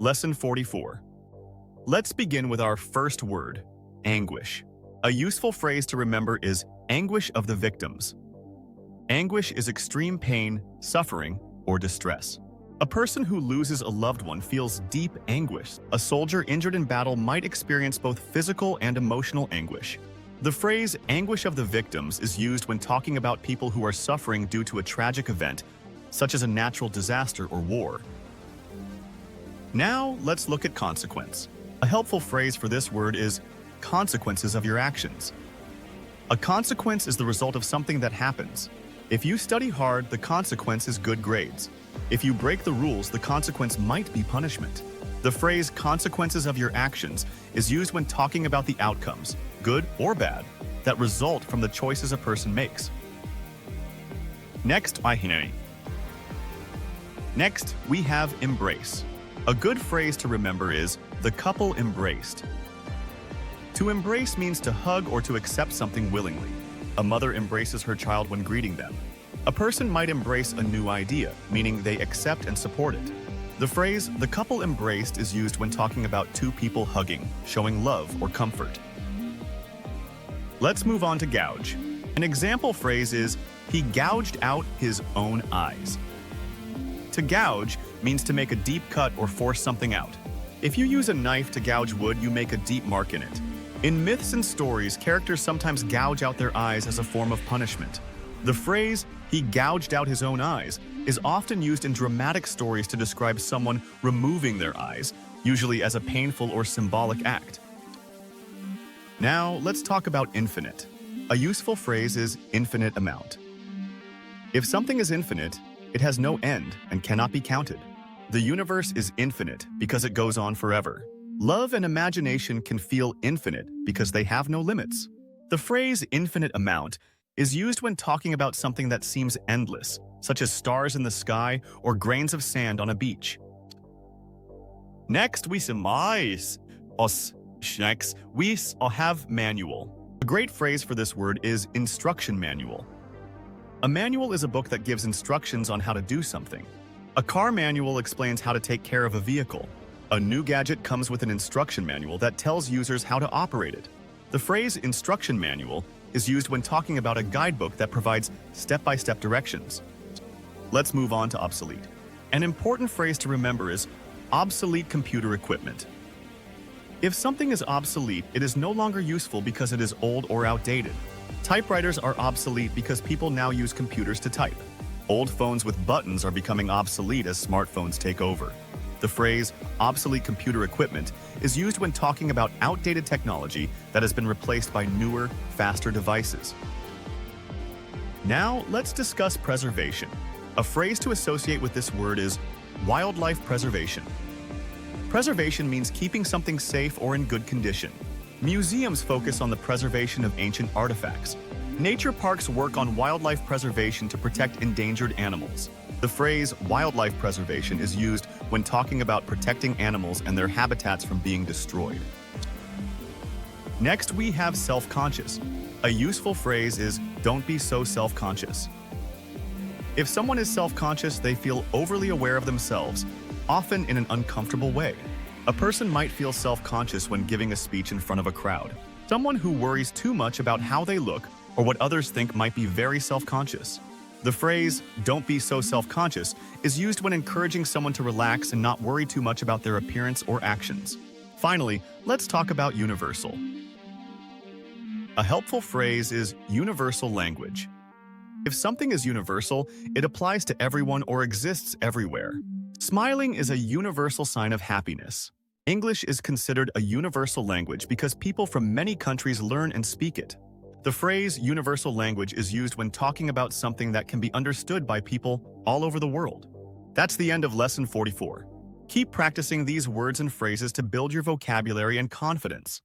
Lesson 44. Let's begin with our first word, anguish. A useful phrase to remember is anguish of the victims. Anguish is extreme pain, suffering, or distress. A person who loses a loved one feels deep anguish. A soldier injured in battle might experience both physical and emotional anguish. The phrase anguish of the victims is used when talking about people who are suffering due to a tragic event, such as a natural disaster or war. Now, let's look at consequence. A helpful phrase for this word is consequences of your actions. A consequence is the result of something that happens. If you study hard, the consequence is good grades. If you break the rules, the consequence might be punishment. The phrase consequences of your actions is used when talking about the outcomes, good or bad, that result from the choices a person makes. Next, we have embrace. A good phrase to remember is the couple embraced. To embrace means to hug or to accept something willingly. A mother embraces her child when greeting them. A person might embrace a new idea, meaning they accept and support it. The phrase the couple embraced is used when talking about two people hugging, showing love or comfort. Let's move on to gouge. An example phrase is he gouged out his own eyes. To gouge means to make a deep cut or force something out. If you use a knife to gouge wood, you make a deep mark in it. In myths and stories, characters sometimes gouge out their eyes as a form of punishment. The phrase, he gouged out his own eyes, is often used in dramatic stories to describe someone removing their eyes, usually as a painful or symbolic act. Now, let's talk about infinite. A useful phrase is infinite amount. If something is infinite, it has no end and cannot be counted. The universe is infinite because it goes on forever. Love and imagination can feel infinite because they have no limits. The phrase infinite amount is used when talking about something that seems endless, such as stars in the sky or grains of sand on a beach. Next, we have manual. A great phrase for this word is instruction manual. A manual is a book that gives instructions on how to do something. A car manual explains how to take care of a vehicle. A new gadget comes with an instruction manual that tells users how to operate it. The phrase instruction manual is used when talking about a guidebook that provides step-by-step directions. Let's move on to obsolete. An important phrase to remember is obsolete computer equipment. If something is obsolete, it is no longer useful because it is old or outdated. Typewriters are obsolete because people now use computers to type. Old phones with buttons are becoming obsolete as smartphones take over. The phrase obsolete computer equipment is used when talking about outdated technology that has been replaced by newer, faster devices. Now, let's discuss preservation. A phrase to associate with this word is wildlife preservation. Preservation means keeping something safe or in good condition. Museums focus on the preservation of ancient artifacts. Nature parks work on wildlife preservation to protect endangered animals. The phrase wildlife preservation is used when talking about protecting animals and their habitats from being destroyed. Next, we have self-conscious. A useful phrase is don't be so self-conscious. If someone is self-conscious, they feel overly aware of themselves, often in an uncomfortable way. A person might feel self-conscious when giving a speech in front of a crowd. Someone who worries too much about how they look or what others think might be very self-conscious. The phrase, don't be so self-conscious, is used when encouraging someone to relax and not worry too much about their appearance or actions. Finally, let's talk about universal. A helpful phrase is universal language. If something is universal, it applies to everyone or exists everywhere. Smiling is a universal sign of happiness. English is considered a universal language because people from many countries learn and speak it. The phrase universal language is used when talking about something that can be understood by people all over the world. That's the end of Lesson 44. Keep practicing these words and phrases to build your vocabulary and confidence.